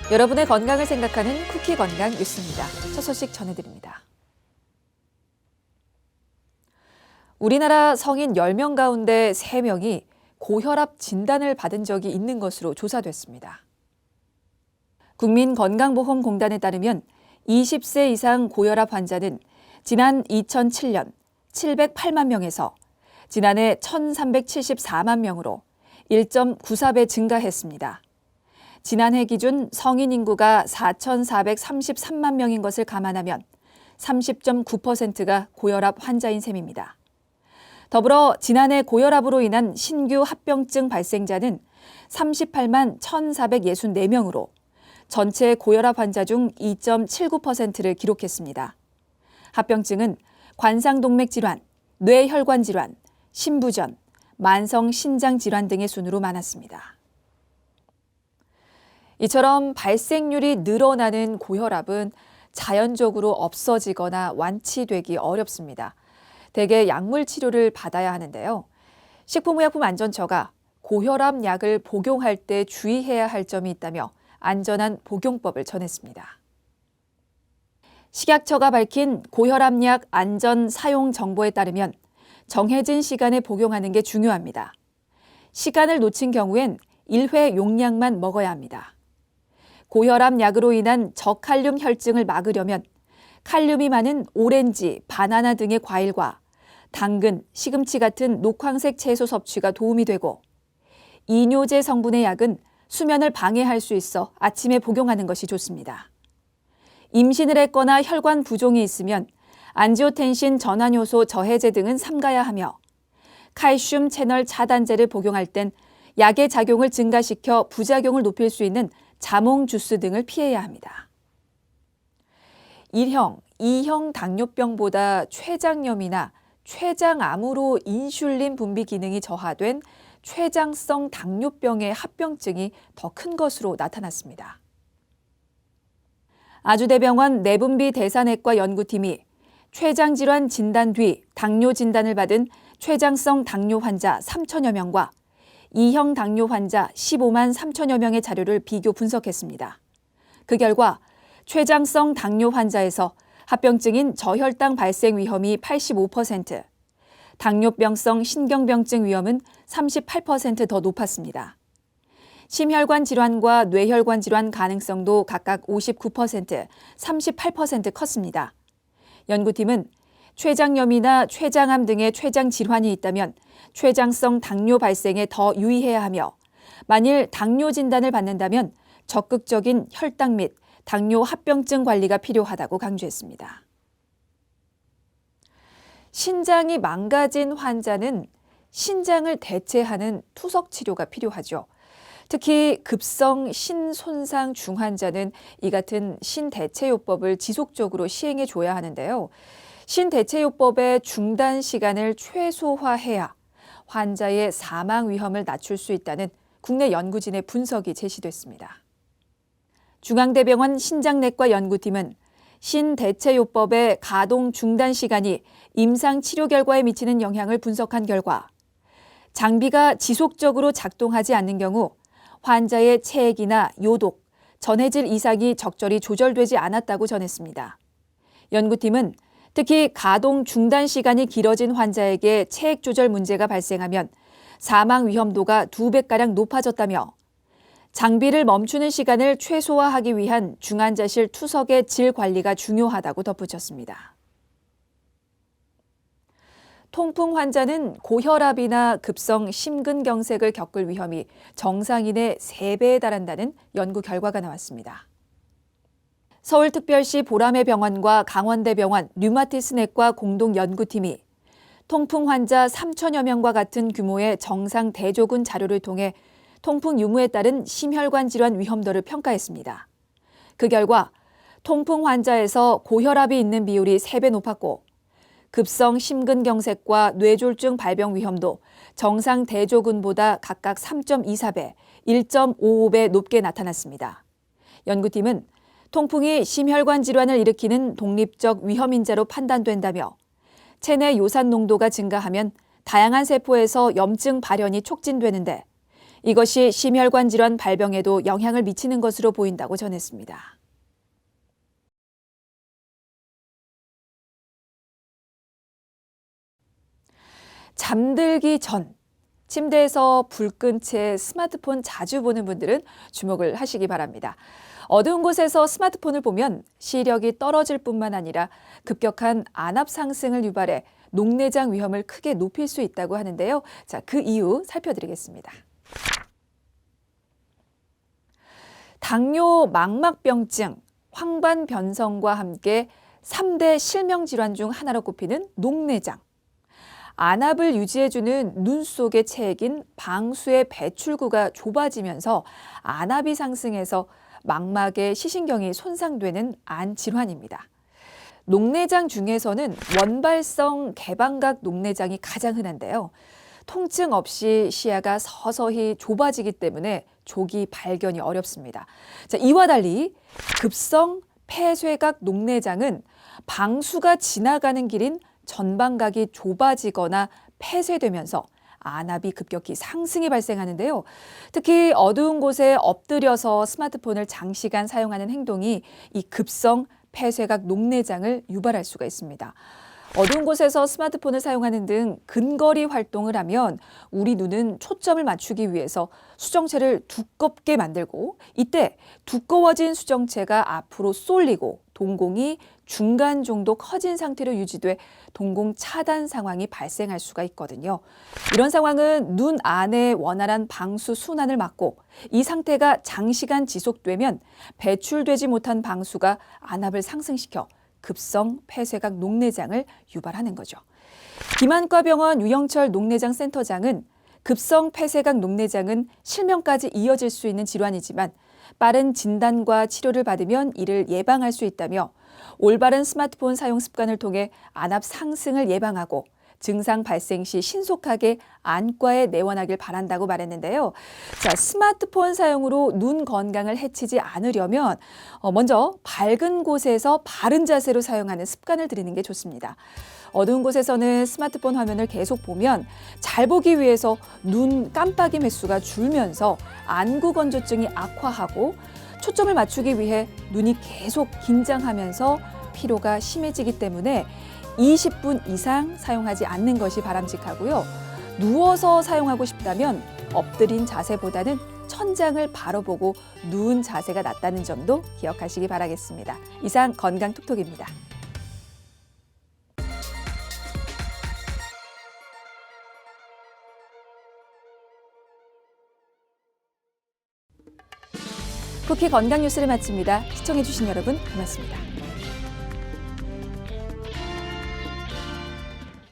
여러분의 건강을 생각하는 쿠키 건강 뉴스입니다. 첫 소식 전해드립니다. 우리나라 성인 10명 가운데 3명이 고혈압 진단을 받은 적이 있는 것으로 조사됐습니다. 국민건강보험공단에 따르면 20세 이상 고혈압 환자는 지난 2007년 708만 명에서 지난해 1,374만 명으로 1.94배 증가했습니다. 지난해 기준 성인 인구가 4,433만 명인 것을 감안하면 30.9%가 고혈압 환자인 셈입니다. 더불어 지난해 고혈압으로 인한 신규 합병증 발생자는 38만 1,464명으로 전체 고혈압 환자 중 2.79%를 기록했습니다. 합병증은 관상동맥 질환, 뇌혈관 질환, 심부전, 만성 신장 질환 등의 순으로 많았습니다. 이처럼 발생률이 늘어나는 고혈압은 자연적으로 없어지거나 완치되기 어렵습니다. 대개 약물 치료를 받아야 하는데요. 식품의약품안전처가 고혈압 약을 복용할 때 주의해야 할 점이 있다며 안전한 복용법을 전했습니다. 식약처가 밝힌 고혈압약 안전 사용 정보에 따르면 정해진 시간에 복용하는 게 중요합니다. 시간을 놓친 경우엔 1회 용량만 먹어야 합니다. 고혈압 약으로 인한 저칼륨 혈증을 막으려면 칼륨이 많은 오렌지, 바나나 등의 과일과 당근, 시금치 같은 녹황색 채소 섭취가 도움이 되고 이뇨제 성분의 약은 수면을 방해할 수 있어 아침에 복용하는 것이 좋습니다. 임신을 했거나 혈관 부종이 있으면 안지오텐신 전환효소 저해제 등은 삼가야 하며 칼슘 채널 차단제를 복용할 땐 약의 작용을 증가시켜 부작용을 높일 수 있는 자몽 주스 등을 피해야 합니다. 1형, 2형 당뇨병보다 췌장염이나 췌장암으로 인슐린 분비 기능이 저하된 췌장성 당뇨병의 합병증이 더 큰 것으로 나타났습니다. 아주대병원 내분비 대사내과 연구팀이 췌장질환 진단 뒤 당뇨 진단을 받은 췌장성 당뇨 환자 3천여 명과 2형 당뇨 환자 15만 3천여 명의 자료를 비교 분석했습니다. 그 결과 췌장성 당뇨 환자에서 합병증인 저혈당 발생 위험이 85%, 당뇨병성 신경병증 위험은 38% 더 높았습니다. 심혈관 질환과 뇌혈관 질환 가능성도 각각 59%, 38% 컸습니다. 연구팀은 췌장염이나 췌장암 등의 췌장 질환이 있다면 췌장성 당뇨 발생에 더 유의해야 하며 만일 당뇨 진단을 받는다면 적극적인 혈당 및 당뇨 합병증 관리가 필요하다고 강조했습니다. 신장이 망가진 환자는 신장을 대체하는 투석 치료가 필요하죠. 특히 급성 신손상 중환자는 이 같은 신대체요법을 지속적으로 시행해 줘야 하는데요. 신대체요법의 중단 시간을 최소화해야 환자의 사망 위험을 낮출 수 있다는 국내 연구진의 분석이 제시됐습니다. 중앙대병원 신장내과 연구팀은 신대체요법의 가동 중단 시간이 임상 치료 결과에 미치는 영향을 분석한 결과 장비가 지속적으로 작동하지 않는 경우 환자의 체액이나 요독, 전해질 이상이 적절히 조절되지 않았다고 전했습니다. 연구팀은 특히 가동 중단 시간이 길어진 환자에게 체액 조절 문제가 발생하면 사망 위험도가 2배가량 높아졌다며 장비를 멈추는 시간을 최소화하기 위한 중환자실 투석의 질 관리가 중요하다고 덧붙였습니다. 통풍 환자는 고혈압이나 급성 심근경색을 겪을 위험이 정상인의 3배에 달한다는 연구 결과가 나왔습니다. 서울특별시 보라매 병원과 강원대병원 류마티스내과 공동연구팀이 통풍 환자 3천여 명과 같은 규모의 정상 대조군 자료를 통해 통풍 유무에 따른 심혈관 질환 위험도를 평가했습니다. 그 결과 통풍 환자에서 고혈압이 있는 비율이 3배 높았고 급성 심근경색과 뇌졸중 발병 위험도 정상 대조군보다 각각 3.24배, 1.55배 높게 나타났습니다. 연구팀은 통풍이 심혈관 질환을 일으키는 독립적 위험인자로 판단된다며 체내 요산 농도가 증가하면 다양한 세포에서 염증 발현이 촉진되는데 이것이 심혈관 질환 발병에도 영향을 미치는 것으로 보인다고 전했습니다. 잠들기 전 침대에서 불 끈 채 스마트폰 자주 보는 분들은 주목을 하시기 바랍니다. 어두운 곳에서 스마트폰을 보면 시력이 떨어질 뿐만 아니라 급격한 안압 상승을 유발해 녹내장 위험을 크게 높일 수 있다고 하는데요. 자, 그 이유 살펴드리겠습니다. 당뇨 망막병증, 황반변성과 함께 3대 실명 질환 중 하나로 꼽히는 녹내장. 안압을 유지해주는 눈 속의 체액인 방수의 배출구가 좁아지면서 안압이 상승해서 망막의 시신경이 손상되는 안 질환입니다. 녹내장 중에서는 원발성 개방각 녹내장이 가장 흔한데요. 통증 없이 시야가 서서히 좁아지기 때문에 조기 발견이 어렵습니다. 자, 이와 달리 급성 폐쇄각 녹내장은 방수가 지나가는 길인 전방각이 좁아지거나 폐쇄되면서 안압이 급격히 상승이 발생하는데요. 특히 어두운 곳에 엎드려서 스마트폰을 장시간 사용하는 행동이 이 급성 폐쇄각 녹내장을 유발할 수가 있습니다. 어두운 곳에서 스마트폰을 사용하는 등 근거리 활동을 하면 우리 눈은 초점을 맞추기 위해서 수정체를 두껍게 만들고 이때 두꺼워진 수정체가 앞으로 쏠리고 동공이 중간 정도 커진 상태로 유지돼 동공 차단 상황이 발생할 수가 있거든요. 이런 상황은 눈 안에 원활한 방수 순환을 막고 이 상태가 장시간 지속되면 배출되지 못한 방수가 안압을 상승시켜 급성 폐쇄각 녹내장을 유발하는 거죠. 김안과병원 유영철 녹내장 센터장은 급성 폐쇄각 녹내장은 실명까지 이어질 수 있는 질환이지만 빠른 진단과 치료를 받으면 이를 예방할 수 있다며 올바른 스마트폰 사용 습관을 통해 안압 상승을 예방하고 증상 발생 시 신속하게 안과에 내원하길 바란다고 말했는데요. 자, 스마트폰 사용으로 눈 건강을 해치지 않으려면 먼저 밝은 곳에서 바른 자세로 사용하는 습관을 들이는 게 좋습니다. 어두운 곳에서는 스마트폰 화면을 계속 보면 잘 보기 위해서 눈 깜빡임 횟수가 줄면서 안구 건조증이 악화하고 초점을 맞추기 위해 눈이 계속 긴장하면서 피로가 심해지기 때문에 20분 이상 사용하지 않는 것이 바람직하고요. 누워서 사용하고 싶다면 엎드린 자세보다는 천장을 바로 보고 누운 자세가 낫다는 점도 기억하시기 바라겠습니다. 이상 건강톡톡입니다. 쿠키 건강 뉴스를 마칩니다. 시청해주신 여러분 고맙습니다.